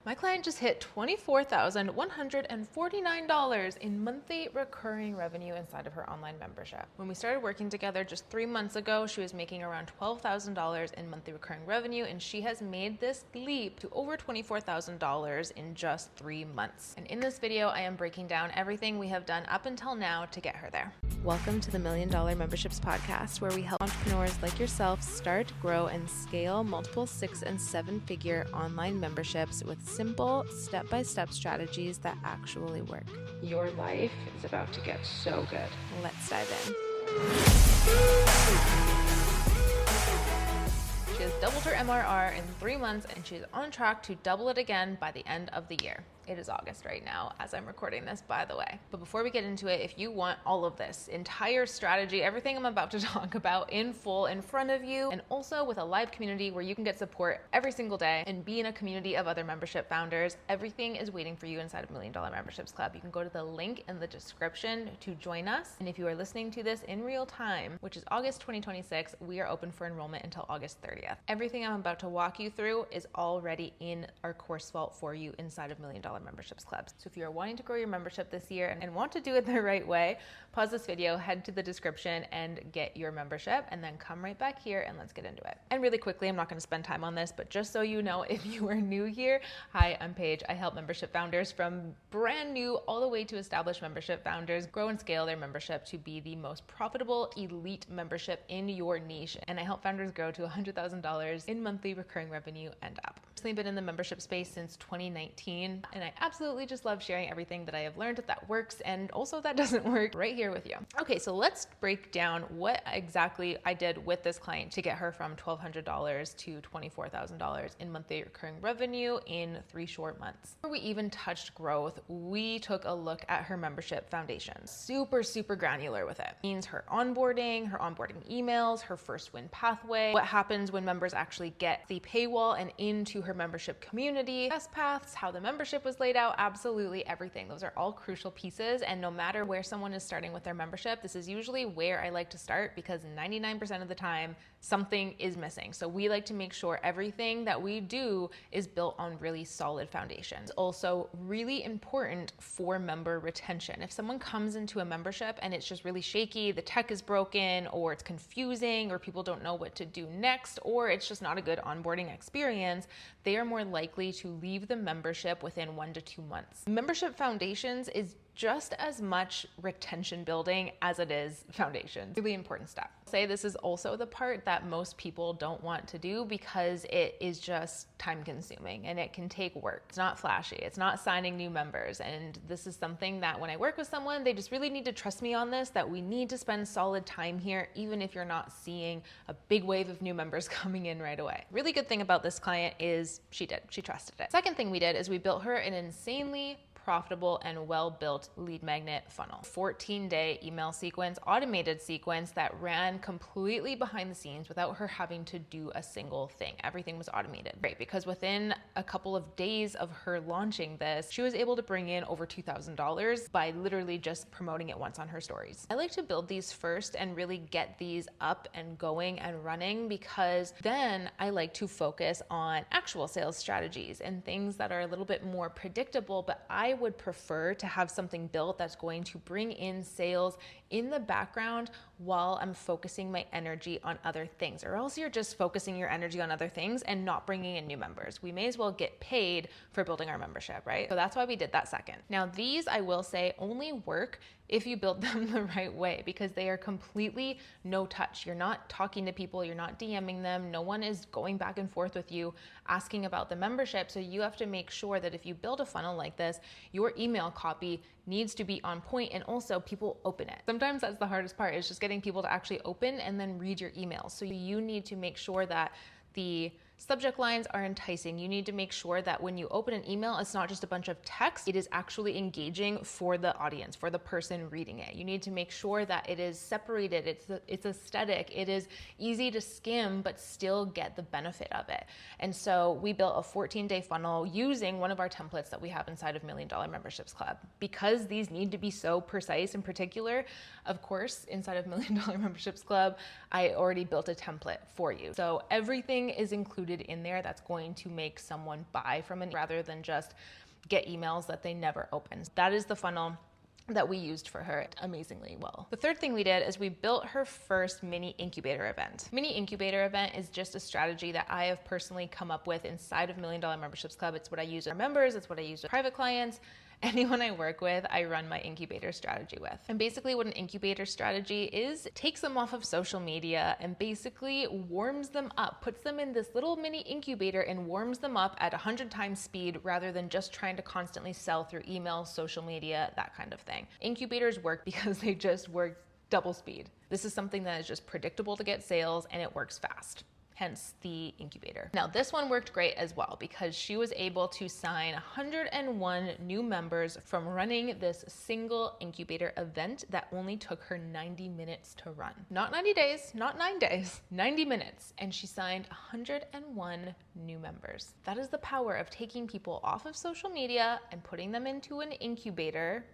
My client just hit $24,149 in monthly recurring revenue inside of her online membership. When we started working together just 3 months ago, she was making around $12,000 in monthly recurring revenue, and she has made this leap to over $24,000 in just 3 months. And in this video, I am breaking down everything we have done up until now to get her there. Welcome to the $1 Million Memberships Podcast, where we help entrepreneurs like yourself start, grow, and scale multiple 6- and 7-figure online memberships with simple, step-by-step strategies that actually work. Your life is about to get so good. Let's dive in. She has doubled her MRR in 3 months, and she's on track to double it again by the end of the year. It is August right now as I'm recording this, by the way. But before we get into it, if you want all of this entire strategy, everything I'm about to talk about in full in front of you, and also with a live community where you can get support every single day and be in a community of other membership founders, everything is waiting for you inside of $1 Million Memberships Club. You can go to the link in the description to join us. And if you are listening to this in real time, which is August 2026, we are open for enrollment until August 30th. Everything I'm about to walk you through is already in our course vault for you inside of $1 Million Memberships Clubs. So if you're wanting to grow your membership this year and want to do it the right way, pause this video, head to the description and get your membership, and then come right back here and let's get into it. And really quickly, I'm not going to spend time on this, but just so you know, if you are new here, hi, I'm Paige. I help membership founders from brand new all the way to established membership founders grow and scale their membership to be the most profitable elite membership in your niche. And I help founders grow to $100,000 in monthly recurring revenue and up. I've been in the membership space since 2019, and I absolutely just love sharing everything that I have learned that works and also that doesn't work right here with you. Okay, so let's break down what exactly I did with this client to get her from $1,200 to $24,000 in monthly recurring revenue in 3 short months. Before we even touched growth, we took a look at her membership foundation. Super granular with it. It means her onboarding emails, her first win pathway, what happens when members actually get the paywall and into her membership community, best paths, how the membership was laid out, absolutely everything. Those are all crucial pieces, and no matter where someone is starting with their membership, this is usually where I like to start because 99% of the time something is missing. So we like to make sure everything that we do is built on really solid foundations. Also really important for member retention. If someone comes into a membership and it's just really shaky, the tech is broken, or it's confusing, or people don't know what to do next, or it's just not a good onboarding experience, they are more likely to leave the membership within 1 to 2 months. Membership foundations is just as much retention building as it is foundations. Really important step. Say this is also the part that most people don't want to do because it is just time consuming and it can take work. It's not flashy. It's not signing new members. And this is something that when I work with someone, they just really need to trust me on this, that we need to spend solid time here, even if you're not seeing a big wave of new members coming in right away. Really good thing about this client is she trusted it. Second thing we did is we built her an insanely profitable and well-built lead magnet funnel. 14-day email sequence, automated sequence that ran completely behind the scenes without her having to do a single thing. Everything was automated. Great, because within a couple of days of her launching this, she was able to bring in over $2,000 by literally just promoting it once on her stories. I like to build these first and really get these up and going and running, because then I like to focus on actual sales strategies and things that are a little bit more predictable, but I would prefer to have something built that's going to bring in sales in the background while I'm focusing my energy on other things, or else you're just focusing your energy on other things and not bringing in new members. We may as well get paid for building our membership, right? So that's why we did that second. Now these, I will say, only work if you build them the right way, because they are completely no touch. You're not talking to people, you're not DMing them, no one is going back and forth with you asking about the membership. So you have to make sure that if you build a funnel like this, your email copy needs to be on point, and also people open it. Sometimes that's the hardest part, is just getting people to actually open and then read your emails. So you need to make sure that the subject lines are enticing. You need to make sure that when you open an email, it's not just a bunch of text, it is actually engaging for the audience, for the person reading it. You need to make sure that it is separated, it's aesthetic, it is easy to skim, but still get the benefit of it. And so we built a 14-day funnel using one of our templates that we have inside of $1 Million Memberships Club. Because these need to be so precise and particular, of course, inside of $1 Million Memberships Club, I already built a template for you. So everything is included included in there that's going to make someone buy from it rather than just get emails that they never open. That is the funnel that we used for her amazingly well. The third thing we did is we built her first mini incubator event. Mini incubator event is just a strategy that I have personally come up with inside of $1 Million Memberships Club. It's what I use with our members. It's what I use with private clients. Anyone I work with, I run my incubator strategy with. And basically what an incubator strategy is, it takes them off of social media and basically warms them up, puts them in this little mini incubator and warms them up at 100 times speed rather than just trying to constantly sell through email, social media, that kind of thing. Incubators work because they just work double speed. This is something that is just predictable to get sales and it works fast. Hence the incubator. Now this one worked great as well because she was able to sign 101 new members from running this single incubator event that only took her 90 minutes to run. Not 90 days, not 9 days, 90 minutes. And she signed 101 new members. That is the power of taking people off of social media and putting them into an incubator,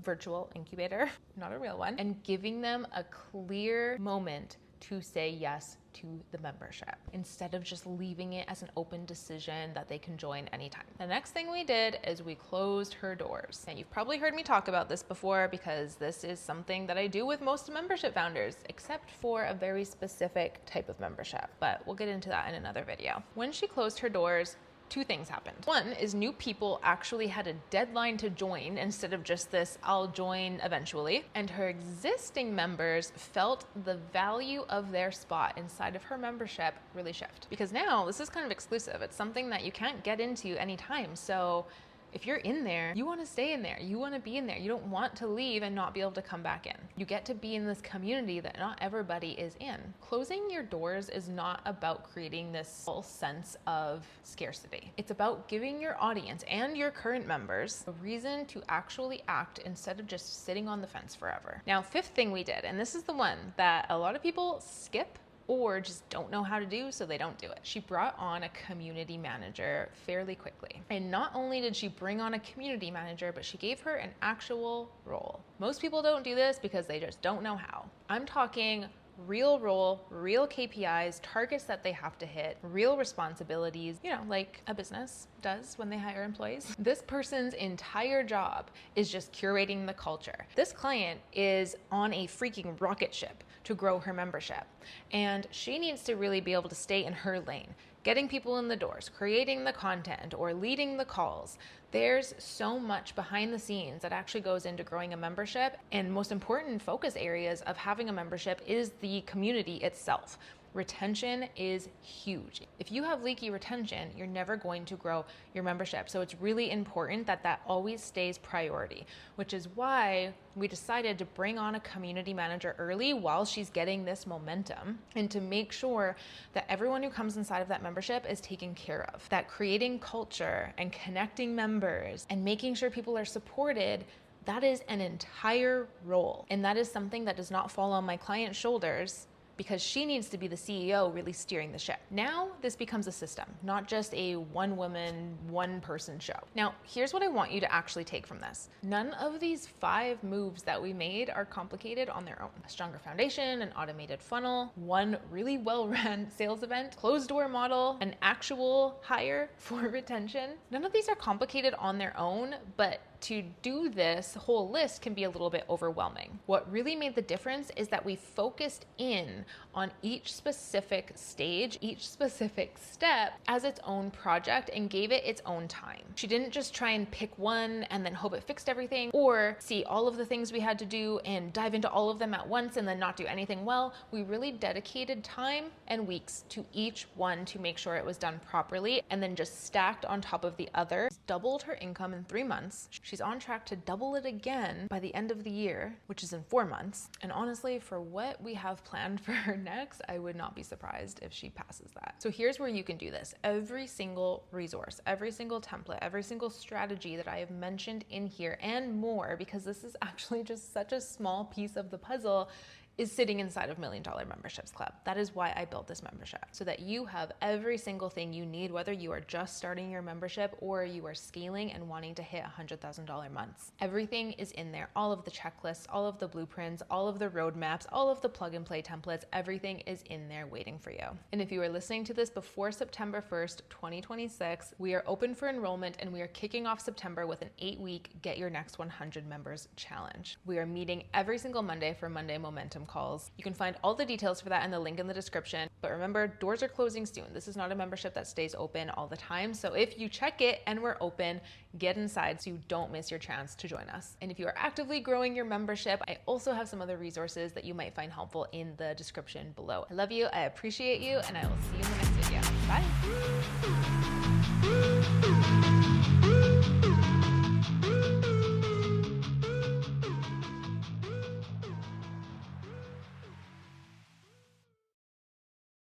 virtual incubator, not a real one, and giving them a clear moment to say yes to the membership instead of just leaving it as an open decision that they can join anytime. The next thing we did is we closed her doors. And you've probably heard me talk about this before because this is something that I do with most membership founders, except for a very specific type of membership. But we'll get into that in another video. When she closed her doors, two things happened. One is new people actually had a deadline to join instead of just this, I'll join eventually. And her existing members felt the value of their spot inside of her membership really shift. Because now this is kind of exclusive. It's something that you can't get into anytime. So if you're in there, you want to stay in there. You want to be in there. You don't want to leave and not be able to come back in. You get to be in this community that not everybody is in. Closing your doors is not about creating this false sense of scarcity. It's about giving your audience and your current members a reason to actually act instead of just sitting on the fence forever. Now, fifth thing we did, and this is the one that a lot of people skip or just don't know how to do, so they don't do it. She brought on a community manager fairly quickly. And not only did she bring on a community manager, but she gave her an actual role. Most people don't do this because they just don't know how. I'm talking real role, real KPIs, targets that they have to hit, real responsibilities, like a business does when they hire employees. This person's entire job is just curating the culture. This client is on a freaking rocket ship to grow her membership, and she needs to really be able to stay in her lane, getting people in the doors, creating the content, or leading the calls. There's so much behind the scenes that actually goes into growing a membership, and most important focus areas of having a membership is the community itself. Retention is huge. If you have leaky retention, you're never going to grow your membership. So it's really important that that always stays priority, which is why we decided to bring on a community manager early while she's getting this momentum, and to make sure that everyone who comes inside of that membership is taken care of. That creating culture and connecting members and making sure people are supported, that is an entire role. And that is something that does not fall on my client's shoulders, because she needs to be the CEO really steering the ship. Now this becomes a system, not just a one woman, one person show. Now, here's what I want you to actually take from this. None of these 5 moves that we made are complicated on their own. A stronger foundation, an automated funnel, one really well-run sales event, closed door model, an actual hire for retention. None of these are complicated on their own, but to do this whole list can be a little bit overwhelming. What really made the difference is that we focused in on each specific stage, each specific step as its own project, and gave it its own time. She didn't just try and pick one and then hope it fixed everything, or see all of the things we had to do and dive into all of them at once and then not do anything well. We really dedicated time and weeks to each one to make sure it was done properly, and then just stacked on top of the other. Doubled her income in 3 months. She's on track to double it again by the end of the year, which is in 4 months. And honestly, for what we have planned for her next, I would not be surprised if she passes that. So here's where you can do this. Every single resource, every single template, every single strategy that I have mentioned in here and more, because this is actually just such a small piece of the puzzle, is sitting inside of $1 Million Memberships Club. That is why I built this membership, so that you have every single thing you need, whether you are just starting your membership or you are scaling and wanting to hit $100,000 months. Everything is in there. All of the checklists, all of the blueprints, all of the roadmaps, all of the plug and play templates, everything is in there waiting for you. And if you are listening to this before September 1st, 2026, we are open for enrollment and we are kicking off September with an 8-week Get Your Next 100 Members challenge. We are meeting every single Monday for Monday Momentum calls. You can find all the details for that in the link in the description. But remember, doors are closing soon. This is not a membership that stays open all the time. So if you check it and we're open, get inside so you don't miss your chance to join us. And if you are actively growing your membership, I also have some other resources that you might find helpful in the description below. I love you, I appreciate you, and I will see you in the next video. Bye.